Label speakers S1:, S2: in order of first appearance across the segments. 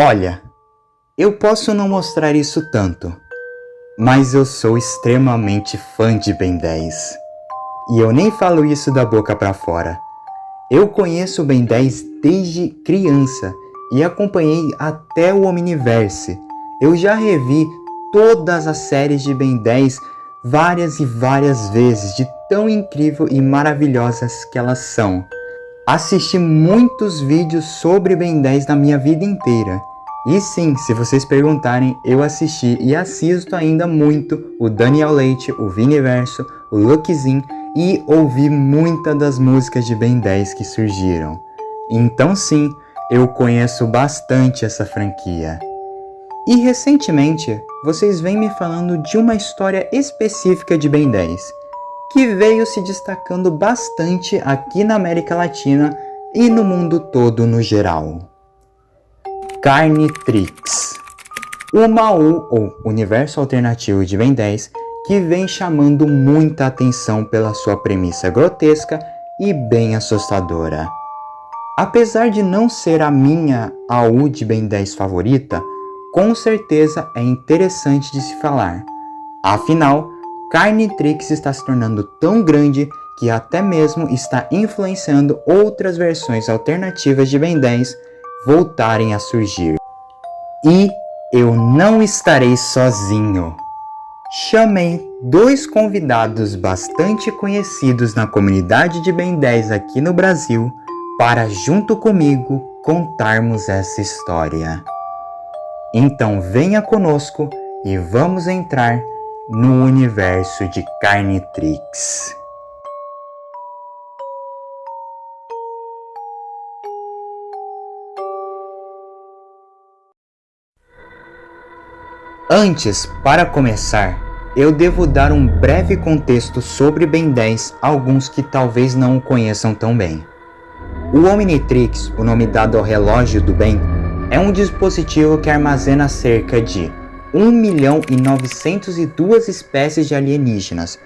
S1: Olha, eu posso não mostrar isso tanto, mas eu sou extremamente fã de Ben 10. E eu nem falo isso da boca pra fora. Eu conheço o Ben 10 desde criança e acompanhei até o Omniverse. Eu já revi todas as séries de Ben 10 várias e várias vezes, de tão incrível e maravilhosas que elas são. Assisti muitos vídeos sobre Ben 10 na minha vida inteira. E sim, se vocês perguntarem, eu assisti e assisto ainda muito o Daniel Leite, o Viniverso, o Luckzin e ouvi muitas das músicas de Ben 10 que surgiram. Então sim, eu conheço bastante essa franquia. E recentemente, vocês vêm me falando de uma história específica de Ben 10, que veio se destacando bastante aqui na América Latina e no mundo todo no geral. Carnitrix, o MAU ou Universo Alternativo de Ben 10, que vem chamando muita atenção pela sua premissa grotesca e bem assustadora. Apesar de não ser a minha AU de Ben 10 favorita, com certeza é interessante de se falar. Afinal, Carnitrix está se tornando tão grande que até mesmo está influenciando outras versões alternativas de Ben 10 voltarem a surgir. E eu não estarei sozinho. Chamei dois convidados bastante conhecidos na comunidade de Ben 10 aqui no Brasil para, junto comigo, contarmos essa história. Então venha conosco e vamos entrar no universo de Carnitrix. Antes, para começar, eu devo dar um breve contexto sobre Ben 10 a alguns que talvez não o conheçam tão bem. O Omnitrix, o nome dado ao relógio do Ben, é um dispositivo que armazena cerca de 1.902.000 espécies de alienígenas,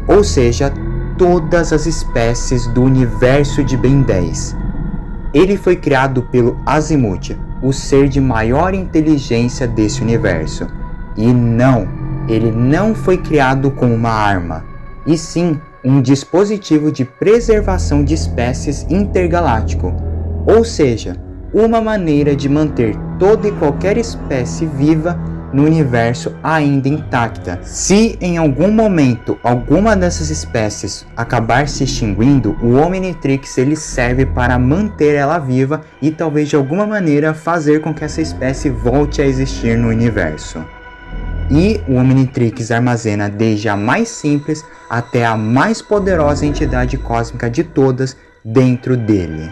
S1: ou seja, todas as espécies do universo de Ben 10. Ele foi criado pelo Azimuth, o ser de maior inteligência desse universo. E não, ele não foi criado como uma arma, e sim um dispositivo de preservação de espécies intergaláctico, ou seja, uma maneira de manter toda e qualquer espécie viva no universo ainda intacta. Se em algum momento alguma dessas espécies acabar se extinguindo, o Omnitrix ele serve para manter ela viva e talvez de alguma maneira fazer com que essa espécie volte a existir no universo. E o Omnitrix armazena desde a mais simples até a mais poderosa entidade cósmica de todas dentro dele.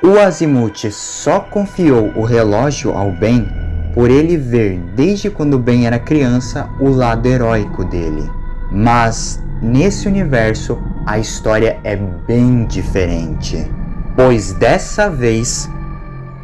S1: O Azimuth só confiou o relógio ao Ben por ele ver desde quando Ben era criança o lado heróico dele. Mas nesse universo a história é bem diferente, pois dessa vez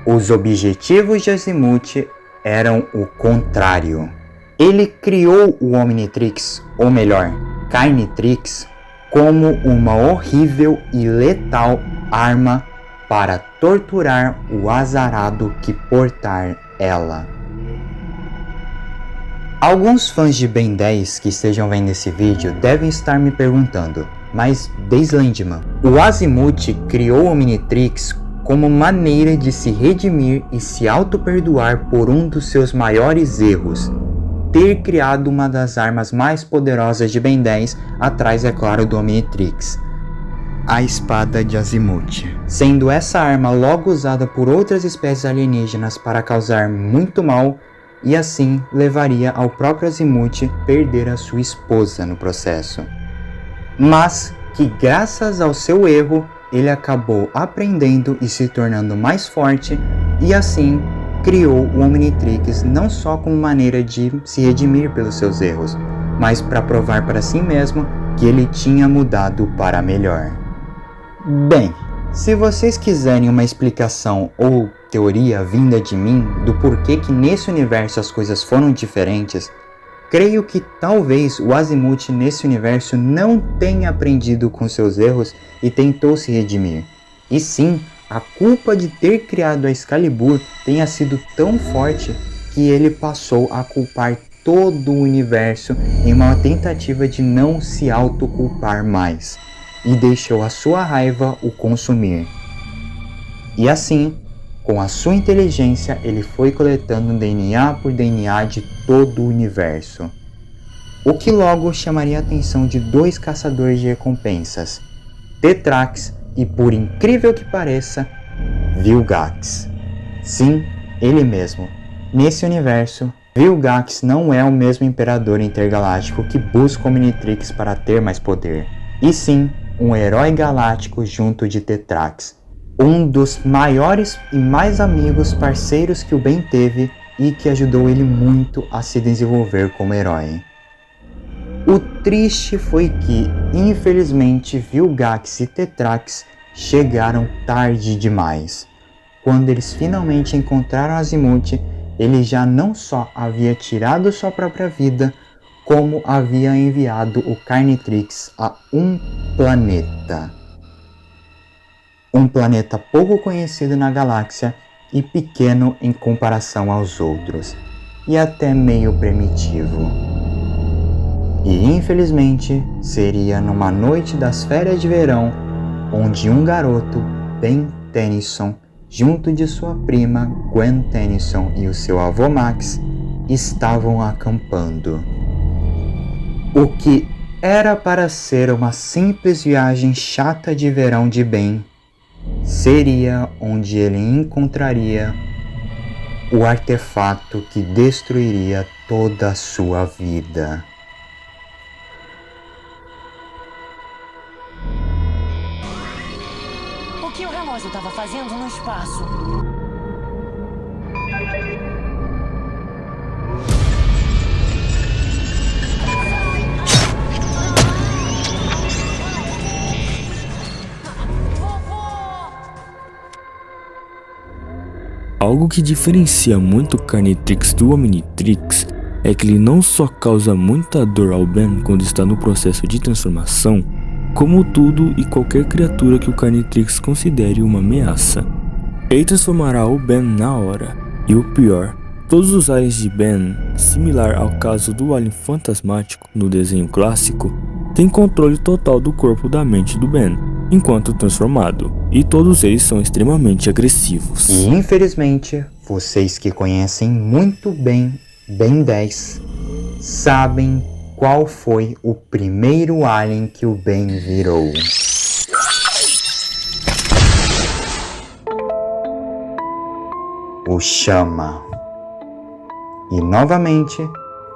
S1: os objetivos de Azimuth eram o contrário. Ele criou o Omnitrix, ou melhor, Carnitrix, como uma horrível e letal arma para torturar o azarado que portar ela. Alguns fãs de Ben 10 que estejam vendo esse vídeo devem estar me perguntando, mas Deslandman, o Azimuth criou o Omnitrix como maneira de se redimir e se auto-perdoar por um dos seus maiores erros, ter criado uma das armas mais poderosas de Ben 10, atrás é claro do Omnitrix, a espada de Azimuth, sendo essa arma logo usada por outras espécies alienígenas para causar muito mal, e assim levaria ao próprio Azimuth perder a sua esposa no processo. Mas que graças ao seu erro, ele acabou aprendendo e se tornando mais forte, e assim criou o Omnitrix não só como maneira de se redimir pelos seus erros, mas para provar para si mesmo que ele tinha mudado para melhor. Bem, se vocês quiserem uma explicação ou teoria vinda de mim do porquê que nesse universo as coisas foram diferentes, creio que talvez o Azimuth nesse universo não tenha aprendido com seus erros e tentou se redimir, e sim a culpa de ter criado a Excalibur tenha sido tão forte que ele passou a culpar todo o universo em uma tentativa de não se autoculpar mais, e deixou a sua raiva o consumir. E assim, com a sua inteligência, ele foi coletando DNA por DNA de todo o universo, o que logo chamaria a atenção de dois caçadores de recompensas, Tetrax e, por incrível que pareça, Vilgax. Sim, ele mesmo. Nesse universo, Vilgax não é o mesmo imperador intergaláctico que busca o Omnitrix para ter mais poder, e sim um herói galáctico junto de Tetrax, um dos maiores e mais amigos parceiros que o Ben teve e que ajudou ele muito a se desenvolver como herói. O triste foi que, infelizmente, Vilgax e Tetrax chegaram tarde demais. Quando eles finalmente encontraram Azimuth, ele já não só havia tirado sua própria vida, como havia enviado o Carnitrix a um planeta. Um planeta pouco conhecido na galáxia e pequeno em comparação aos outros, e até meio primitivo. E infelizmente seria numa noite das férias de verão, onde um garoto, Ben Tennyson, junto de sua prima Gwen Tennyson e o seu avô Max, estavam acampando. O que era para ser uma simples viagem chata de verão de Ben, seria onde ele encontraria o artefato que destruiria toda a sua vida.
S2: O que o relógio estava fazendo no espaço?
S3: Algo que diferencia muito o Carnitrix do Omnitrix é que ele não só causa muita dor ao Ben quando está no processo de transformação, como tudo e qualquer criatura que o Carnitrix considere uma ameaça. Ele transformará o Ben na hora, e o pior, todos os aliens de Ben, similar ao caso do alien fantasmático no desenho clássico, têm controle total do corpo da mente do Ben, enquanto transformado, e todos eles são extremamente agressivos.
S1: E infelizmente, vocês que conhecem muito bem Ben 10, sabem qual foi o primeiro alien que o Ben virou. O Chama. E novamente,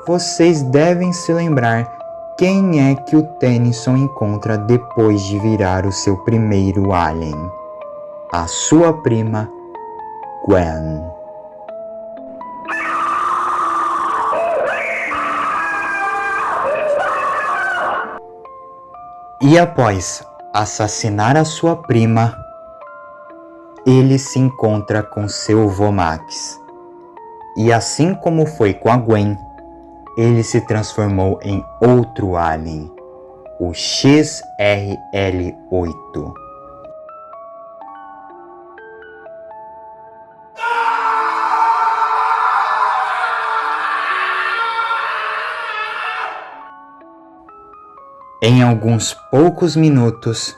S1: vocês devem se lembrar quem é que o Tennyson encontra depois de virar o seu primeiro alien. A sua prima, Gwen. E após assassinar a sua prima, ele se encontra com seu avô Max. E assim como foi com a Gwen, ele se transformou em outro alien, o XRL-8. Em alguns poucos minutos,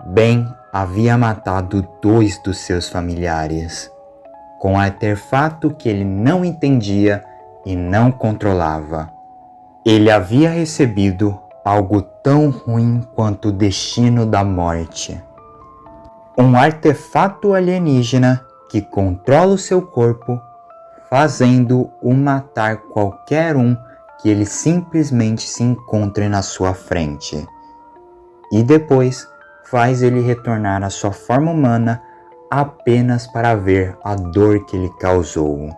S1: Ben havia matado 2 dos seus familiares, com um artefato que ele não entendia e não controlava. Ele havia recebido algo tão ruim quanto o destino da morte. Um artefato alienígena que controla o seu corpo, fazendo-o matar qualquer um que ele simplesmente se encontre na sua frente. E depois faz ele retornar à sua forma humana apenas para ver a dor que ele causou.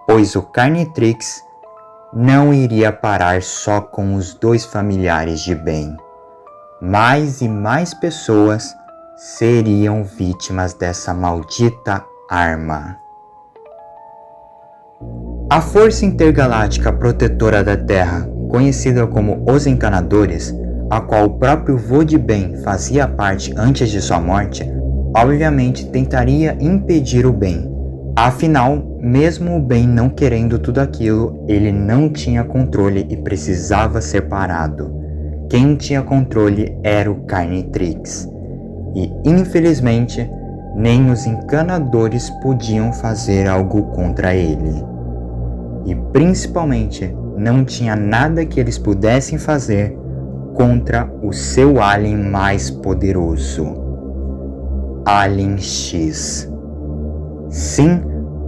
S1: Pois o Carnitrix não iria parar só com os 2 familiares de Ben. Mais e mais pessoas seriam vítimas dessa maldita arma. A Força Intergaláctica Protetora da Terra, conhecida como Os Encanadores, a qual o próprio vô de Ben fazia parte antes de sua morte, obviamente tentaria impedir o Ben. Afinal, mesmo o Ben não querendo tudo aquilo, ele não tinha controle e precisava ser parado. Quem tinha controle era o Carnitrix. E, infelizmente, nem os encanadores podiam fazer algo contra ele. E, principalmente, não tinha nada que eles pudessem fazer contra o seu alien mais poderoso, Alien X. Sim,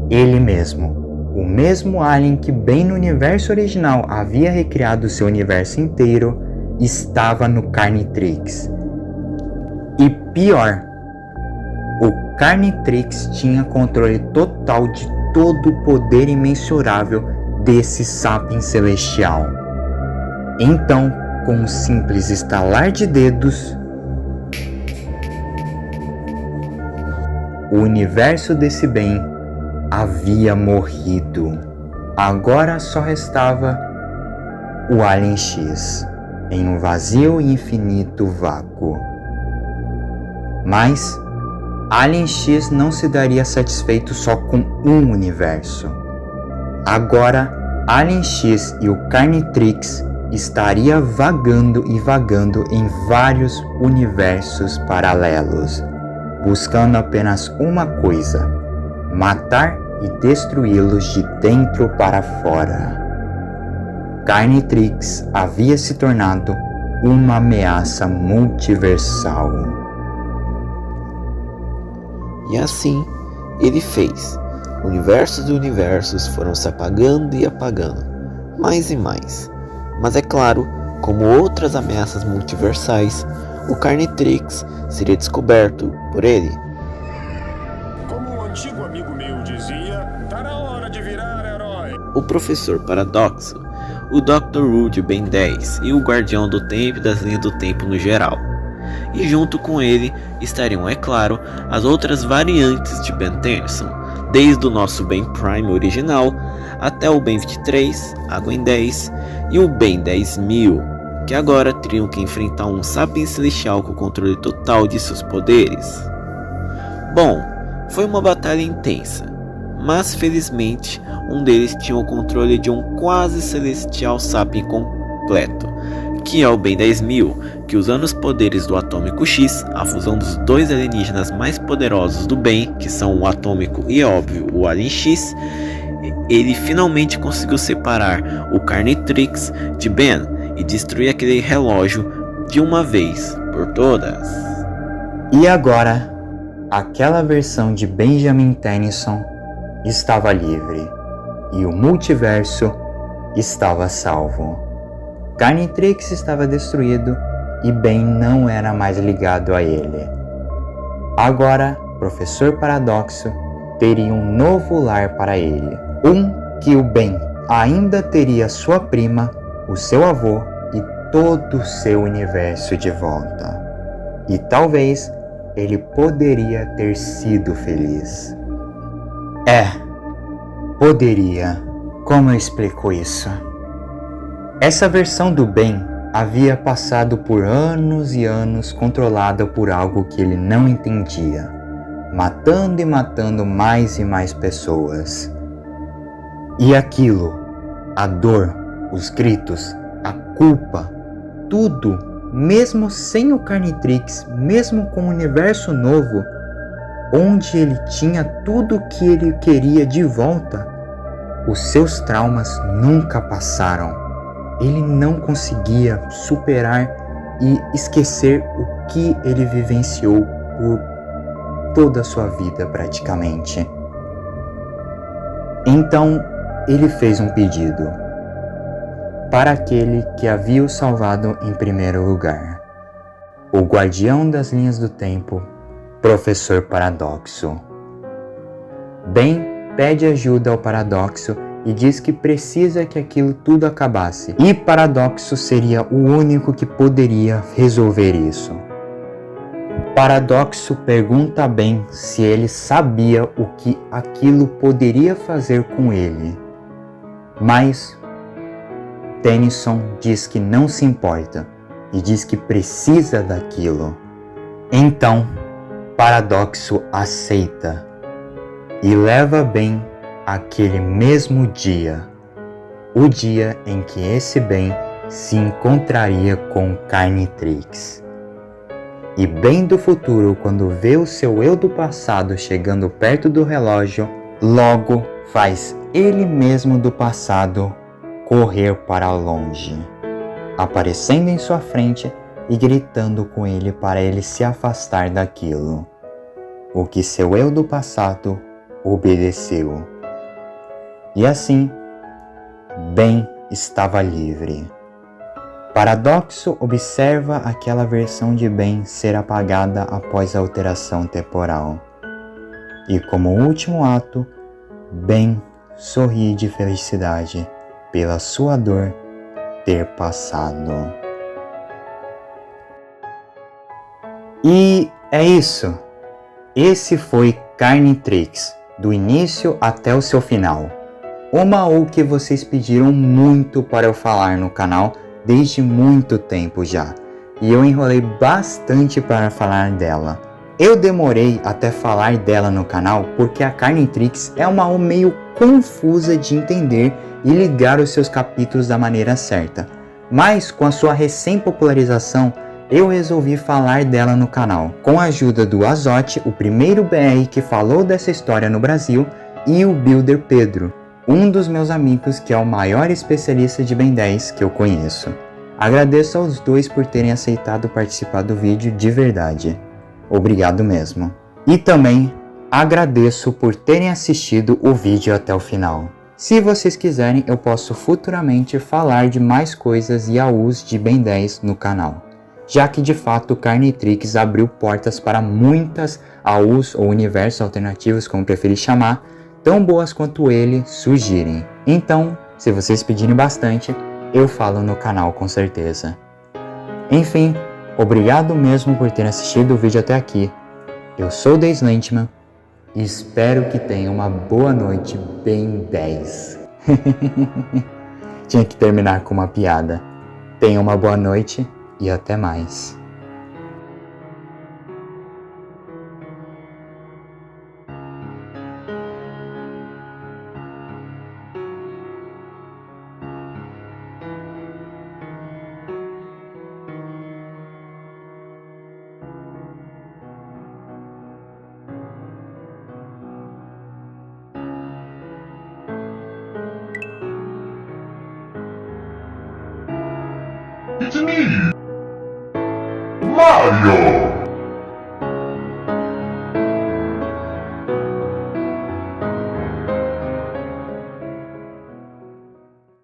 S1: ele mesmo. O mesmo alien que bem no universo original havia recriado seu universo inteiro estava no Carnitrix. E pior, o Carnitrix tinha controle total de todo o poder imensurável desse Sapien celestial. Então, com um simples estalar de dedos, o universo desse bem havia morrido. Agora só restava o Alien X em um vazio e infinito vácuo. Mas Alien X não se daria satisfeito só com um universo. Agora Alien X e o Carnitrix estaria vagando em vários universos paralelos, buscando apenas uma coisa: matar e destruí-los de dentro para fora. Carnitrix havia se tornado uma ameaça multiversal.
S4: E assim ele fez. Universos e universos foram se apagando e apagando, mais e mais. Mas é claro, como outras ameaças multiversais, o Carnitrix seria descoberto por ele.
S5: Como um antigo amigo meu dizia, tá na hora de virar herói.
S4: O Professor Paradoxo, o Dr. Rude Ben 10 e o Guardião do Tempo e das Linhas do Tempo no geral. E junto com ele estariam, é claro, as outras variantes de Ben Tennyson, desde o nosso Ben Prime original até o Ben 23, a Gwen 10 e o Ben 10.000, que agora teriam que enfrentar um Sapien celestial com controle total de seus poderes. Bom, foi uma batalha intensa, mas felizmente um deles tinha o controle de um quase celestial Sapien completo, que é o Ben 10.000, que usando os poderes do Atômico X, a fusão dos dois alienígenas mais poderosos do Ben, que são o Atômico e, óbvio, o Alien X, ele finalmente conseguiu separar o Carnitrix de Ben e destruir aquele relógio de uma vez por todas.
S1: E agora, aquela versão de Benjamin Tennyson estava livre e o multiverso estava salvo. Carnitrix estava destruído e Ben não era mais ligado a ele. Agora, Professor Paradoxo teria um novo lar para ele. Que o Ben ainda teria sua prima, o seu avô e todo o seu universo de volta. E talvez ele poderia ter sido feliz. Poderia. Como eu explico isso? Essa versão do Ben havia passado por anos e anos controlada por algo que ele não entendia, matando e matando mais e mais pessoas. E aquilo, a dor, os gritos, a culpa, tudo, mesmo sem o Carnitrix, mesmo com o universo novo, onde ele tinha tudo o que ele queria de volta, os seus traumas nunca passaram. Ele não conseguia superar e esquecer o que ele vivenciou por toda a sua vida praticamente. Então, ele fez um pedido para aquele que havia o salvado em primeiro lugar, o Guardião das Linhas do Tempo, Professor Paradoxo. Ben pede ajuda ao Paradoxo e diz que precisa que aquilo tudo acabasse, e Paradoxo seria o único que poderia resolver isso. Paradoxo pergunta a Ben se ele sabia o que aquilo poderia fazer com ele, mas Tennyson diz que não se importa e diz que precisa daquilo. Então, Paradoxo aceita e leva bem aquele mesmo dia, o dia em que esse bem se encontraria com Carnitrix. E bem do futuro, quando vê o seu eu do passado chegando perto do relógio, logo faz ele mesmo do passado correr para longe, aparecendo em sua frente e gritando com ele para ele se afastar daquilo, o que seu eu do passado obedeceu. E assim, Ben estava livre. Paradoxo observa aquela versão de Ben ser apagada após a alteração temporal. E como último ato, Ben sorri de felicidade pela sua dor ter passado. E é isso. Esse foi Carnitrix, do início até o seu final. Uma OU que vocês pediram muito para eu falar no canal desde muito tempo já. E eu enrolei bastante para falar dela. Eu demorei até falar dela no canal porque a Carnitrix é uma OU meio confusa de entender e ligar os seus capítulos da maneira certa. Mas com a sua recém-popularização, eu resolvi falar dela no canal, com a ajuda do Azote, o primeiro BR que falou dessa história no Brasil, e o Builder Pedro, um dos meus amigos que é o maior especialista de Ben 10 que eu conheço. Agradeço aos dois por terem aceitado participar do vídeo de verdade. Obrigado mesmo. E também agradeço por terem assistido o vídeo até o final. Se vocês quiserem, eu posso futuramente falar de mais coisas e AUs de Ben 10 no canal, já que de fato Carnitrix abriu portas para muitas AUs ou universos alternativos, como preferir chamar, tão boas quanto ele surgirem. Então, se vocês pedirem bastante, eu falo no canal com certeza. Enfim, obrigado mesmo por terem assistido o vídeo até aqui. Eu sou o Days Lentman e espero que tenham uma boa noite Ben 10. Tinha que terminar com uma piada. Tenham uma boa noite e até mais.
S6: It's me, Mario!